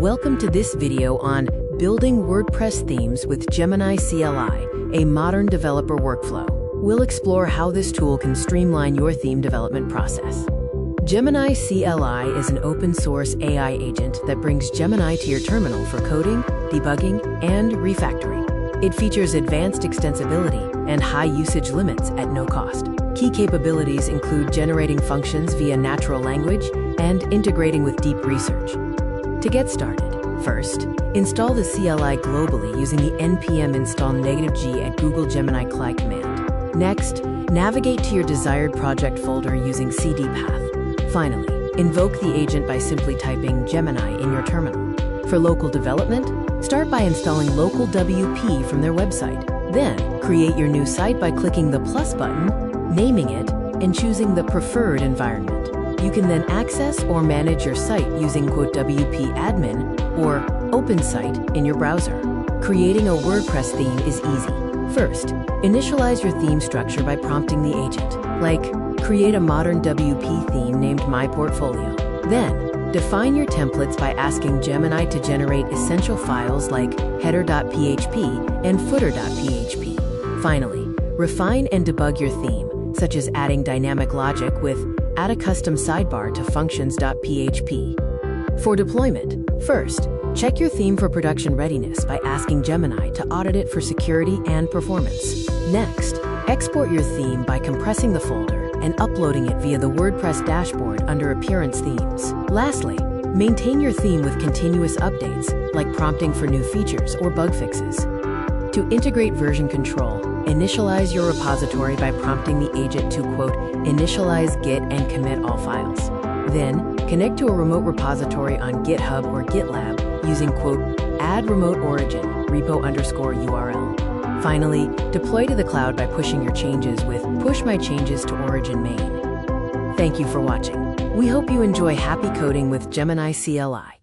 Welcome to this video on Building WordPress Themes with Gemini CLI, a modern developer workflow. We'll explore how this tool can streamline your theme development process. Gemini CLI is an open-source AI agent that brings Gemini to your terminal for coding, debugging, and refactoring. It features advanced extensibility and high usage limits at no cost. Key capabilities include generating functions via natural language and integrating with deep research. To get started, first, install the CLI globally using the npm install -g at Google Gemini CLI command. Next, navigate to your desired project folder using cd path. Finally, invoke the agent by simply typing Gemini in your terminal. For local development, start by installing local WP from their website. Then, create your new site by clicking the plus button, naming it, and choosing the preferred environment. You can then access or manage your site using .wp admin or OpenSite in your browser. Creating a WordPress theme is easy. First, initialize your theme structure by prompting the agent, like create a modern WP theme named My Portfolio. Then, define your templates by asking Gemini to generate essential files like header.php and footer.php. Finally, refine and debug your theme, such as adding dynamic logic with add a custom sidebar to functions.php. For deployment, first, check your theme for production readiness by asking Gemini to audit it for security and performance. Next, export your theme by compressing the folder and uploading it via the WordPress dashboard under Appearance Themes. Lastly, maintain your theme with continuous updates, like prompting for new features or bug fixes. To integrate version control, initialize your repository by prompting the agent to, quote, initialize Git and commit all files. Then, connect to a remote repository on GitHub or GitLab using, quote, add remote origin, repo_URL. Finally, deploy to the cloud by pushing your changes with push my changes to origin main. Thank you for watching. We hope you enjoy happy coding with Gemini CLI.